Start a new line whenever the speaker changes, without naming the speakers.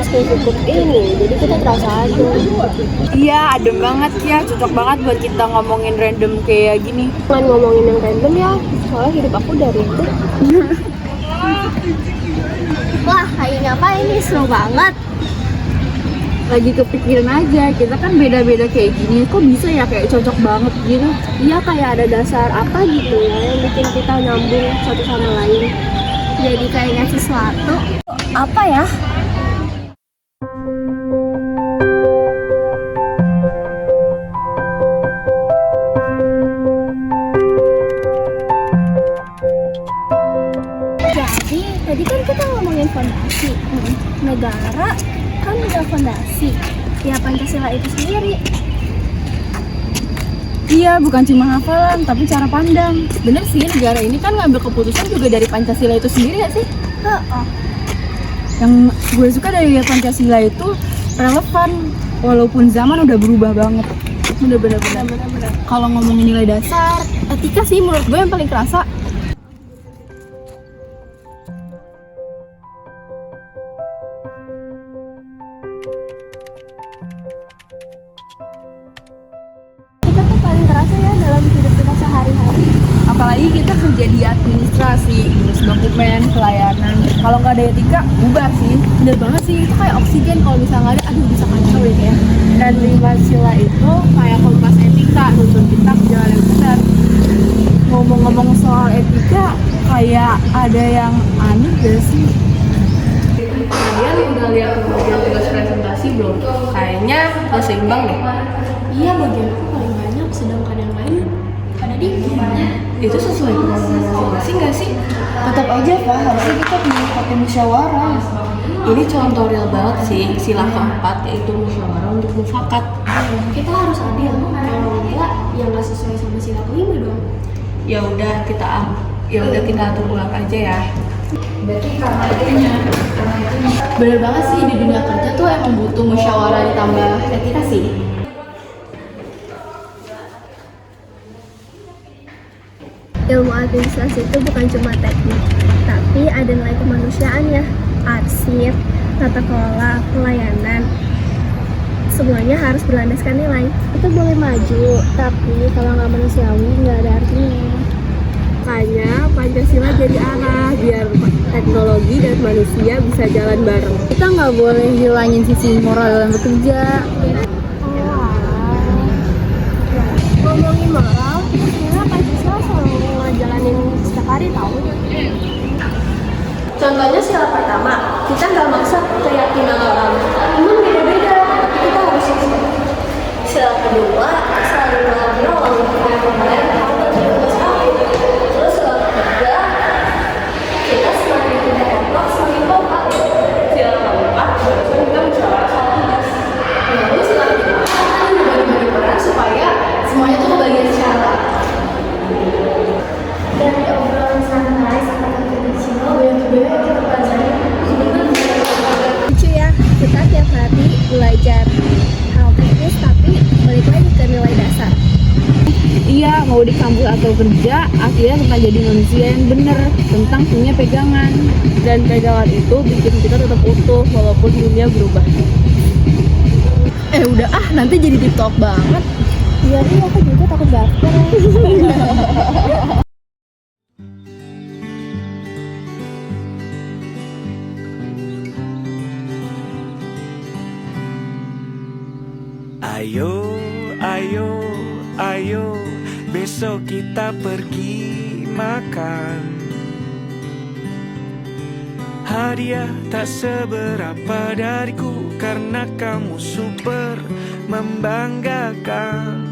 masnya cukup ini, jadi kita terasa adem.
Iya, adem banget ya, cocok banget buat kita ngomongin random kayak gini.
Jangan ngomongin yang random ya, soalnya hidup aku udah ribet. Wah, kayaknya apa ini seru banget.
Lagi kepikiran aja, kita kan beda-beda kayak gini, kok bisa ya kayak cocok banget gitu.
Iya, kayak ada dasar apa gitu ya yang bikin kita nyambung satu sama lain. Jadi kayaknya sesuatu. Apa ya? Jadi tadi kan kita ngomongin fondasi. Negara kan udah fondasi. Ya Pancasila itu sendiri.
Iya, bukan cuma hafalan, tapi cara pandang. Bener sih, negara ini kan ngambil keputusan juga dari Pancasila itu sendiri gak sih?
Heeh.
Yang gue suka dari Pancasila itu relevan, walaupun zaman udah berubah banget. Bener-bener. Kalau ngomongin nilai dasar, etika sih menurut gue yang paling kerasa.
Kita tuh paling terasa ya dalam hidup kita sehari-hari.
Apalagi kita kerja di administrasi, ngurus dokumen, pelayanan. Kalau nggak ada etika, bubar sih. Bener banget sih, itu kayak oksigen. Kalau misalnya nggak ada, aduh bisa kacau deh ya.
Dan 5 sila itu kayak kompas etika, nuntun kita ke jalan yang benar.
Ngomong-ngomong soal etika, kayak ada yang aneh gak sih?
Kalian udah lihat bagian tugas presentasi belum? Kayaknya nggak seimbang deh.
Iya, bagian aku paling banyak, sedangkan yang lain pada dikit.
Itu sesuai kemampuan masing-masing nggak sih?
Tetap aja Pak, harusnya kita punya pakai musyawarah.
Ini contoh real banget sih, sila keempat yaitu musyawarah untuk mufakat.
Kita harus adil, kalau enggak yang nggak sesuai sama sila kelima dong.
Ya udah kita atur ulang aja ya.
Bener banget sih, di dunia kerja tuh emang butuh musyawarah ditambah etika sih.
Ilmu administrasi itu bukan cuma teknik, tapi ada nilai kemanusiaan ya, arsip, tata kelola, pelayanan. Semuanya harus berlandaskan nilai. Itu boleh maju, tapi kalau nggak manusiawi nggak ada artinya. Makanya Pancasila jadi arah biar teknologi dan manusia bisa jalan bareng.
Kita nggak boleh hilangin sisi moral dalam bekerja.
Ngomongin moral, sebenarnya Pancasila selalu ngejalanin setiap hari tahu. Contohnya sila pertama, kita nggak maksa keyakinan orang. Iman beda-beda, tapi kita harus ikut. Sila kedua, saling mengobrol untuk kemarin terus sila ketiga, kita semakin tidak kompak, semakin kompak. Sila keempat, barusan kita musyawarah soal tugas. Lalu sila kelima, kita membagi-bagi peran supaya semuanya tuh kebagian secara. Dari obrolan santai sampai ke kecil, banyak yang kita pelajari. Lucu ya, kita tiap hari belajar hal teknis tapi balik lagi ke nilai dasar.
Iya, mau di kampus atau kerja, akhirnya tentang jadi manusia yang bener, tentang punya pegangan. Dan pegangan itu bikin kita tetap utuh walaupun dunia berubah. Udah nanti jadi deep talk banget.
Iya, aku juga takut baper.
Ayo, ayo, ayo, besok kita pergi makan. Hadiah tak seberapa dariku, karena kamu super membanggakan.